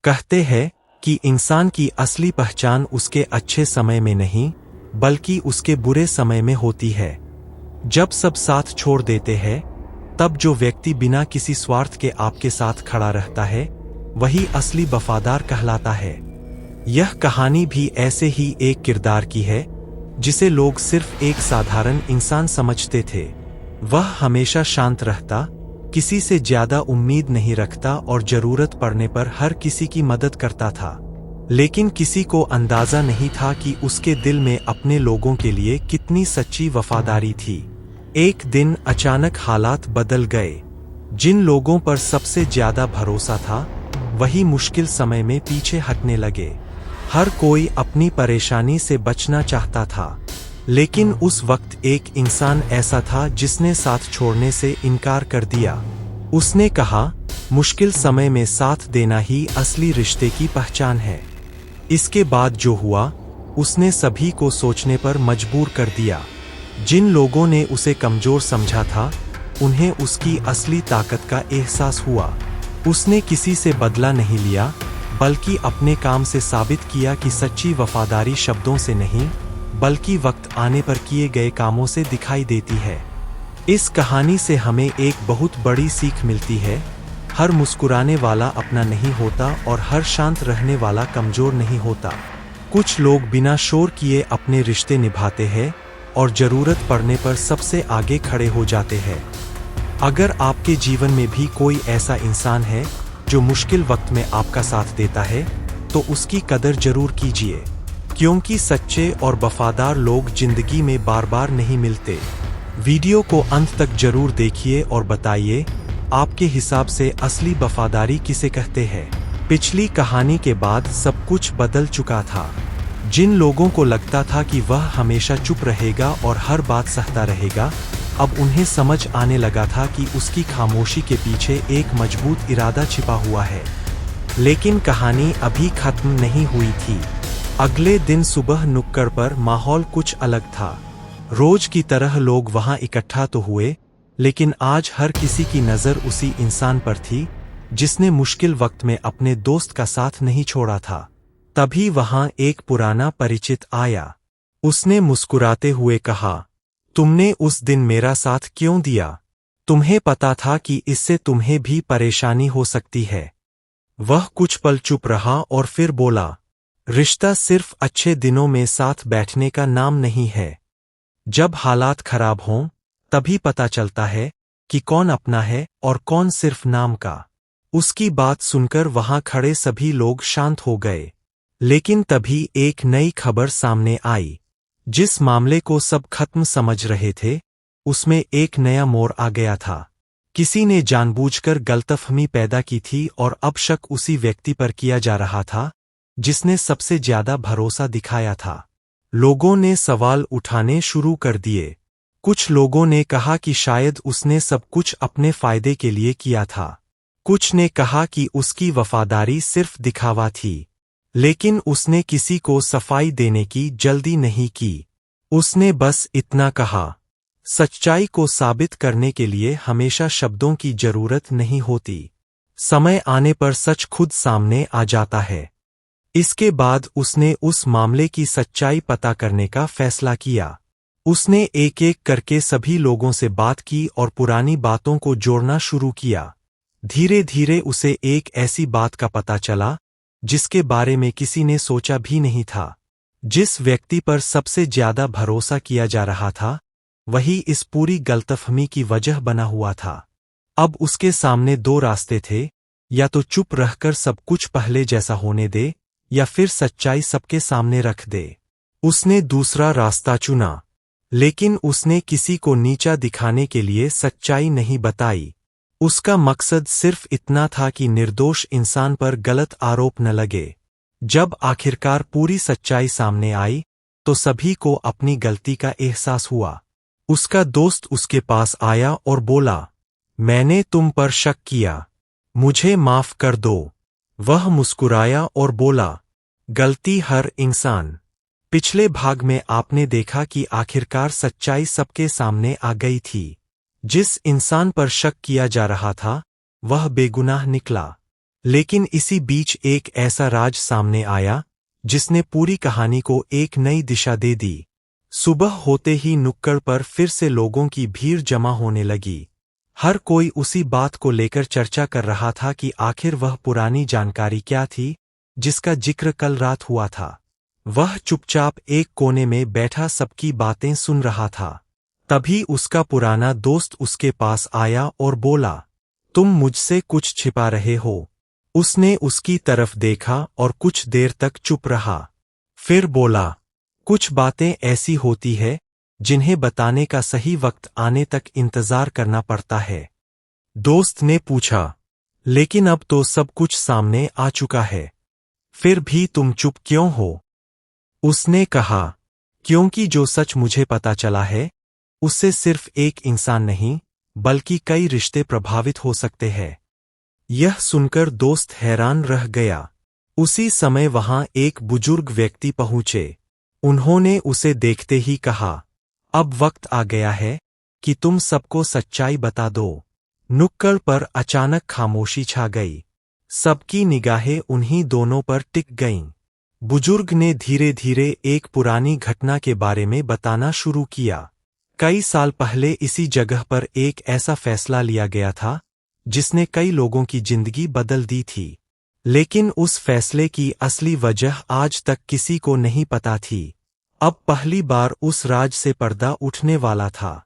कहते हैं कि इंसान की असली पहचान उसके अच्छे समय में नहीं, बल्कि उसके बुरे समय में होती है। जब सब साथ छोड़ देते हैं, तब जो व्यक्ति बिना किसी स्वार्थ के आपके साथ खड़ा रहता है, वही असली वफादार कहलाता है। यह कहानी भी ऐसे ही एक किरदार की है, जिसे लोग सिर्फ एक साधारण इंसान समझते थे। वह हमेशा शांत रहता, किसी से ज्यादा उम्मीद नहीं रखता और जरूरत पड़ने पर हर किसी की मदद करता था। लेकिन किसी को अंदाजा नहीं था कि उसके दिल में अपने लोगों के लिए कितनी सच्ची वफादारी थी। एक दिन अचानक हालात बदल गए। जिन लोगों पर सबसे ज्यादा भरोसा था, वही मुश्किल समय में पीछे हटने लगे। हर कोई अपनी परेशानी से बचना चाहता था, लेकिन उस वक्त एक इंसान ऐसा था जिसने साथ छोड़ने से इनकार कर दिया। उसने कहा, मुश्किल समय में साथ देना ही असली रिश्ते की पहचान है। इसके बाद जो हुआ, उसने सभी को सोचने पर मजबूर कर दिया। जिन लोगों ने उसे कमजोर समझा था, उन्हें उसकी असली ताकत का एहसास हुआ। उसने किसी से बदला नहीं लिया, बल्कि अपने काम से साबित किया कि सच्ची वफादारी शब्दों से नहीं, बल्कि वक्त आने पर किए गए कामों से दिखाई देती है। इस कहानी से हमें एक बहुत बड़ी सीख मिलती है। हर मुस्कुराने वाला अपना नहीं होता और हर शांत रहने वाला कमजोर नहीं होता। कुछ लोग बिना शोर किए अपने रिश्ते निभाते हैं और जरूरत पड़ने पर सबसे आगे खड़े हो जाते हैं। अगर आपके जीवन में भी कोई ऐसा इंसान है जो मुश्किल वक्त में आपका साथ देता है, तो उसकी कदर जरूर कीजिए, क्योंकि सच्चे और वफादार लोग जिंदगी में बार बार नहीं मिलते। वीडियो को अंत तक जरूर देखिए और बताइए, आपके हिसाब से असली वफादारी किसे कहते हैं। पिछली कहानी के बाद सब कुछ बदल चुका था। जिन लोगों को लगता था कि वह हमेशा चुप रहेगा और हर बात सहता रहेगा, अब उन्हें समझ आने लगा था कि उसकी खामोशी के पीछे एक मजबूत इरादा छिपा हुआ है। लेकिन कहानी अभी खत्म नहीं हुई थी। अगले दिन सुबह नुक्कड़ पर माहौल कुछ अलग था। रोज की तरह लोग वहां इकट्ठा तो हुए, लेकिन आज हर किसी की नजर उसी इंसान पर थी, जिसने मुश्किल वक्त में अपने दोस्त का साथ नहीं छोड़ा था। तभी वहां एक पुराना परिचित आया। उसने मुस्कुराते हुए कहा, तुमने उस दिन मेरा साथ क्यों दिया? तुम्हें पता था कि इससे तुम्हें भी परेशानी हो सकती है। वह कुछ पल चुप रहा और फिर बोला, रिश्ता सिर्फ अच्छे दिनों में साथ बैठने का नाम नहीं है। जब हालात खराब हों, तभी पता चलता है कि कौन अपना है और कौन सिर्फ नाम का। उसकी बात सुनकर वहां खड़े सभी लोग शांत हो गए। लेकिन तभी एक नई खबर सामने आई। जिस मामले को सब खत्म समझ रहे थे, उसमें एक नया मोड़ आ गया था। किसी ने जानबूझकर गलतफहमी पैदा की थी और अब शक उसी व्यक्ति पर किया जा रहा था, जिसने सबसे ज्यादा भरोसा दिखाया था। लोगों ने सवाल उठाने शुरू कर दिए। कुछ लोगों ने कहा कि शायद उसने सब कुछ अपने फायदे के लिए किया था। कुछ ने कहा कि उसकी वफादारी सिर्फ दिखावा थी। लेकिन उसने किसी को सफाई देने की जल्दी नहीं की। उसने बस इतना कहा, सच्चाई को साबित करने के लिए हमेशा शब्दों की जरूरत नहीं होती। समय आने पर सच खुद सामने आ जाता है। इसके बाद उसने उस मामले की सच्चाई पता करने का फैसला किया। उसने एक एक करके सभी लोगों से बात की और पुरानी बातों को जोड़ना शुरू किया। धीरे धीरे उसे एक ऐसी बात का पता चला, जिसके बारे में किसी ने सोचा भी नहीं था। जिस व्यक्ति पर सबसे ज्यादा भरोसा किया जा रहा था, वही इस पूरी गलतफहमी की वजह बना हुआ था। अब उसके सामने दो रास्ते थे, या तो चुप रहकर सब कुछ पहले जैसा होने दे, या फिर सच्चाई सबके सामने रख दे। उसने दूसरा रास्ता चुना, लेकिन उसने किसी को नीचा दिखाने के लिए सच्चाई नहीं बताई। उसका मकसद सिर्फ इतना था कि निर्दोष इंसान पर गलत आरोप न लगे। जब आखिरकार पूरी सच्चाई सामने आई, तो सभी को अपनी गलती का एहसास हुआ। उसका दोस्त उसके पास आया और बोला, मैंने तुम पर शक किया, मुझे माफ कर दो। वह मुस्कुराया और बोला, गलती हर इंसान। पिछले भाग में आपने देखा कि आखिरकार सच्चाई सबके सामने आ गई थी। जिस इंसान पर शक किया जा रहा था, वह बेगुनाह निकला। लेकिन इसी बीच एक ऐसा राज सामने आया जिसने पूरी कहानी को एक नई दिशा दे दी। सुबह होते ही नुक्कड़ पर फिर से लोगों की भीड़ जमा होने लगी। हर कोई उसी बात को लेकर चर्चा कर रहा था कि आखिर वह पुरानी जानकारी क्या थी जिसका जिक्र कल रात हुआ था। वह चुपचाप एक कोने में बैठा सबकी बातें सुन रहा था। तभी उसका पुराना दोस्त उसके पास आया और बोला, तुम मुझसे कुछ छिपा रहे हो। उसने उसकी तरफ देखा और कुछ देर तक चुप रहा। फिर बोला, कुछ बातें ऐसी होती है जिन्हें बताने का सही वक्त आने तक इंतजार करना पड़ता है। दोस्त ने पूछा, लेकिन अब तो सब कुछ सामने आ चुका है, फिर भी तुम चुप क्यों हो? उसने कहा, क्योंकि जो सच मुझे पता चला है उससे सिर्फ एक इंसान नहीं बल्कि कई रिश्ते प्रभावित हो सकते हैं। यह सुनकर दोस्त हैरान रह गया। उसी समय वहां एक बुजुर्ग व्यक्ति पहुंचे। उन्होंने उसे देखते ही कहा, अब वक्त आ गया है कि तुम सबको सच्चाई बता दो। नुक्कड़ पर अचानक खामोशी छा गई। सबकी निगाहें उन्हीं दोनों पर टिक गईं। बुजुर्ग ने धीरे धीरे एक पुरानी घटना के बारे में बताना शुरू किया। कई साल पहले इसी जगह पर एक ऐसा फैसला लिया गया था जिसने कई लोगों की जिंदगी बदल दी थी। लेकिन उस फैसले की असली वजह आज तक किसी को नहीं पता थी। अब पहली बार उस राज से पर्दा उठने वाला था।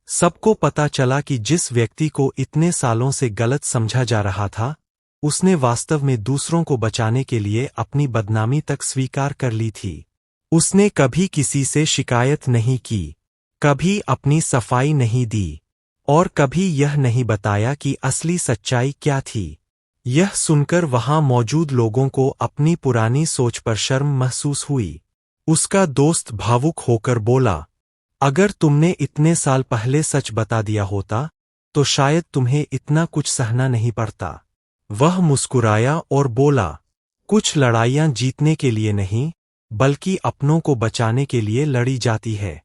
सबको पता चला कि जिस व्यक्ति को इतने सालों से गलत समझा जा रहा था, उसने वास्तव में दूसरों को बचाने के लिए अपनी बदनामी तक स्वीकार कर ली थी। उसने कभी किसी से शिकायत नहीं की, कभी अपनी सफाई नहीं दी और कभी यह नहीं बताया कि असली सच्चाई क्या थी। यह सुनकर वहां मौजूद लोगों को अपनी पुरानी सोच पर शर्म महसूस हुई। उसका दोस्त भावुक होकर बोला, अगर तुमने इतने साल पहले सच बता दिया होता तो शायद तुम्हें इतना कुछ सहना नहीं पड़ता। वह मुस्कुराया और बोला, कुछ लड़ाइयां जीतने के लिए नहीं बल्कि अपनों को बचाने के लिए लड़ी जाती है।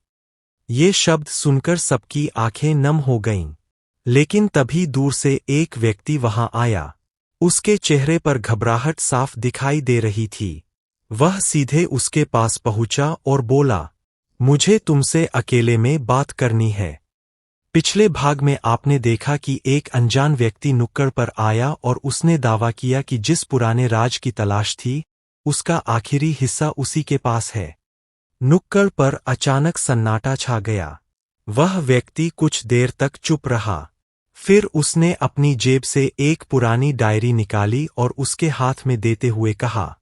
ये शब्द सुनकर सबकी आंखें नम हो गईं। लेकिन तभी दूर से एक व्यक्ति वहां आया। उसके चेहरे पर घबराहट साफ दिखाई दे रही थी। वह सीधे उसके पास पहुंचा और बोला, मुझे तुमसे अकेले में बात करनी है। पिछले भाग में आपने देखा कि एक अनजान व्यक्ति नुक्कड़ पर आया और उसने दावा किया कि जिस पुराने राज की तलाश थी उसका आखिरी हिस्सा उसी के पास है। नुक्कड़ पर अचानक सन्नाटा छा गया। वह व्यक्ति कुछ देर तक चुप रहा। फिर उसने अपनी जेब से एक पुरानी डायरी निकाली और उसके हाथ में देते हुए कहा,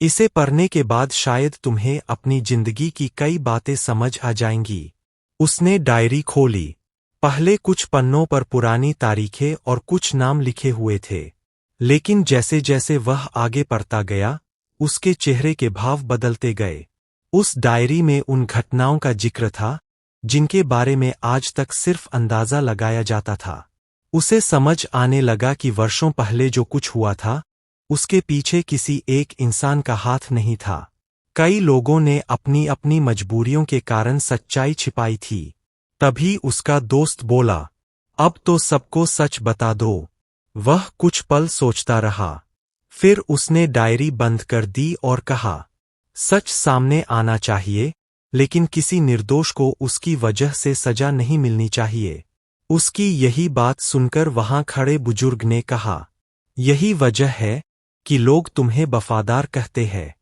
इसे पढ़ने के बाद शायद तुम्हें अपनी जिंदगी की कई बातें समझ आ जाएंगी। उसने डायरी खोली। पहले कुछ पन्नों पर पुरानी तारीखें और कुछ नाम लिखे हुए थे। लेकिन जैसे जैसे वह आगे पढ़ता गया, उसके चेहरे के भाव बदलते गए। उस डायरी में उन घटनाओं का जिक्र था जिनके बारे में आज तक सिर्फ अंदाजा लगाया जाता था। उसे समझ आने लगा कि वर्षों पहले जो कुछ हुआ था उसके पीछे किसी एक इंसान का हाथ नहीं था। कई लोगों ने अपनी अपनी मजबूरियों के कारण सच्चाई छिपाई थी। तभी उसका दोस्त बोला, अब तो सबको सच बता दो। वह कुछ पल सोचता रहा। फिर उसने डायरी बंद कर दी और कहा, सच सामने आना चाहिए, लेकिन किसी निर्दोष को उसकी वजह से सजा नहीं मिलनी चाहिए। उसकी यही बात सुनकर वहां खड़े बुजुर्ग ने कहा, यही वजह है कि लोग तुम्हें वफादार कहते हैं।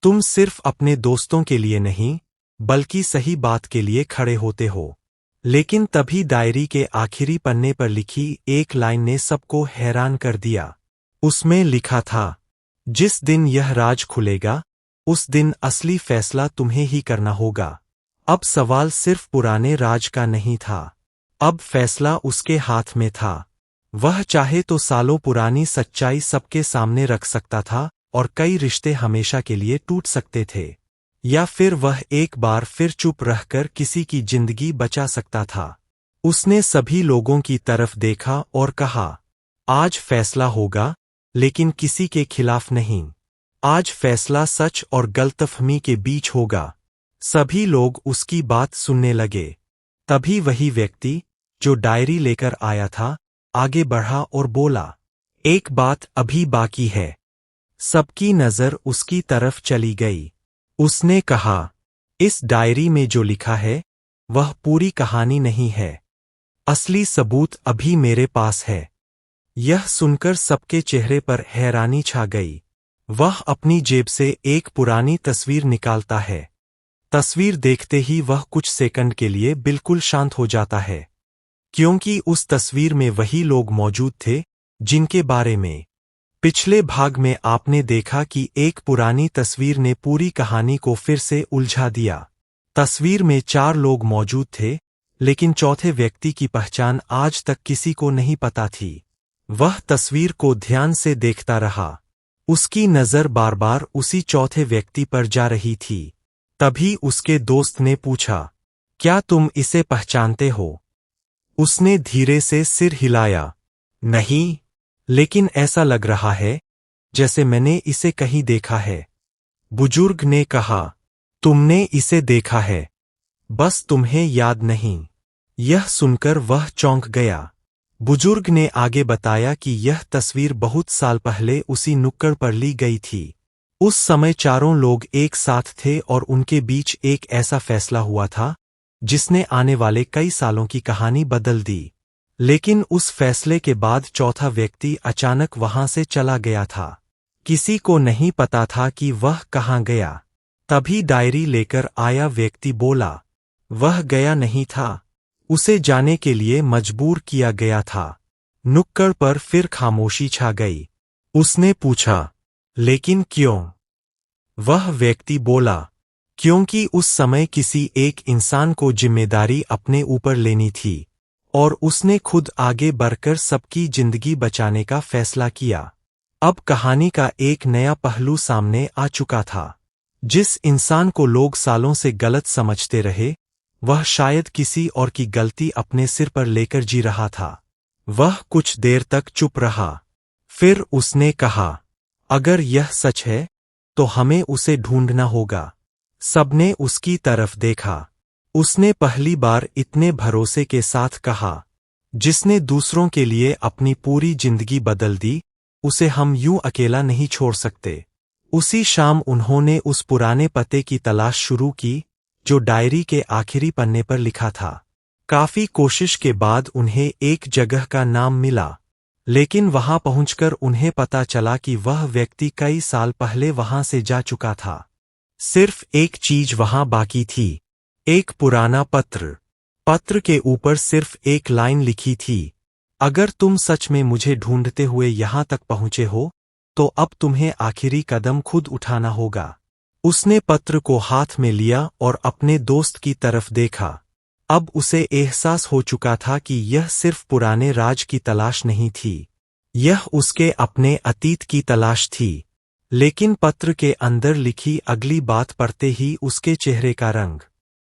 तुम सिर्फ अपने दोस्तों के लिए नहीं बल्कि सही बात के लिए खड़े होते हो। लेकिन तभी डायरी के आखिरी पन्ने पर लिखी एक लाइन ने सबको हैरान कर दिया। उसमें लिखा था, जिस दिन यह राज खुलेगा उस दिन असली फैसला तुम्हें ही करना होगा। अब सवाल सिर्फ पुराने राज का नहीं था, अब फैसला उसके हाथ में था। वह चाहे तो सालों पुरानी सच्चाई सबके सामने रख सकता था और कई रिश्ते हमेशा के लिए टूट सकते थे, या फिर वह एक बार फिर चुप रहकर किसी की जिंदगी बचा सकता था। उसने सभी लोगों की तरफ देखा और कहा, आज फैसला होगा, लेकिन किसी के खिलाफ नहीं। आज फैसला सच और गलतफहमी के बीच होगा। सभी लोग उसकी बात सुनने लगे। तभी वही व्यक्ति जो डायरी लेकर आया था आगे बढ़ा और बोला, एक बात अभी बाकी है। सबकी नजर उसकी तरफ चली गई। उसने कहा, इस डायरी में जो लिखा है वह पूरी कहानी नहीं है। असली सबूत अभी मेरे पास है। यह सुनकर सबके चेहरे पर हैरानी छा गई। वह अपनी जेब से एक पुरानी तस्वीर निकालता है। तस्वीर देखते ही वह कुछ सेकंड के लिए बिल्कुल शांत हो जाता है, क्योंकि उस तस्वीर में वही लोग मौजूद थे जिनके बारे में पिछले भाग में आपने देखा कि एक पुरानी तस्वीर ने पूरी कहानी को फिर से उलझा दिया। तस्वीर में 4 लोग मौजूद थे, लेकिन चौथे व्यक्ति की पहचान आज तक किसी को नहीं पता थी। वह तस्वीर को ध्यान से देखता रहा। उसकी नजर बार बार उसी चौथे व्यक्ति पर जा रही थी। तभी उसके दोस्त ने पूछा, क्या तुम इसे पहचानते हो? उसने धीरे से सिर हिलाया। नहीं, लेकिन ऐसा लग रहा है जैसे मैंने इसे कहीं देखा है। बुजुर्ग ने कहा, तुमने इसे देखा है, बस तुम्हें याद नहीं। यह सुनकर वह चौंक गया। बुजुर्ग ने आगे बताया कि यह तस्वीर बहुत साल पहले उसी नुक्कड़ पर ली गई थी। उस समय 4 लोग एक साथ थे और उनके बीच एक ऐसा फैसला हुआ था जिसने आने वाले कई सालों की कहानी बदल दी। लेकिन उस फैसले के बाद चौथा व्यक्ति अचानक वहां से चला गया था। किसी को नहीं पता था कि वह कहां गया। तभी डायरी लेकर आया व्यक्ति बोला, वह गया नहीं था, उसे जाने के लिए मजबूर किया गया था। नुक्कड़ पर फिर खामोशी छा गई। उसने पूछा, लेकिन क्यों? वह व्यक्ति बोला, क्योंकि उस समय किसी एक इंसान को जिम्मेदारी अपने ऊपर लेनी थी और उसने खुद आगे बढ़कर सबकी जिंदगी बचाने का फैसला किया। अब कहानी का एक नया पहलू सामने आ चुका था। जिस इंसान को लोग सालों से गलत समझते रहे, वह शायद किसी और की गलती अपने सिर पर लेकर जी रहा था। वह कुछ देर तक चुप रहा। फिर उसने कहा, अगर यह सच है तो हमें उसे ढूंढना होगा। सबने उसकी तरफ देखा। उसने पहली बार इतने भरोसे के साथ कहा, जिसने दूसरों के लिए अपनी पूरी जिंदगी बदल दी, उसे हम यूं अकेला नहीं छोड़ सकते। उसी शाम उन्होंने उस पुराने पते की तलाश शुरू की जो डायरी के आखिरी पन्ने पर लिखा था। काफी कोशिश के बाद उन्हें एक जगह का नाम मिला, लेकिन वहां पहुंचकर उन्हें पता चला कि वह व्यक्ति कई साल पहले वहां से जा चुका था। सिर्फ एक चीज वहां बाकी थी, एक पुराना पत्र। पत्र के ऊपर सिर्फ एक लाइन लिखी थी, अगर तुम सच में मुझे ढूंढते हुए यहां तक पहुंचे हो तो अब तुम्हें आखिरी कदम खुद उठाना होगा। उसने पत्र को हाथ में लिया और अपने दोस्त की तरफ देखा। अब उसे एहसास हो चुका था कि यह सिर्फ पुराने राज की तलाश नहीं थी, यह उसके अपने अतीत की तलाश थी। लेकिन पत्र के अंदर लिखी अगली बात पढ़ते ही उसके चेहरे का रंग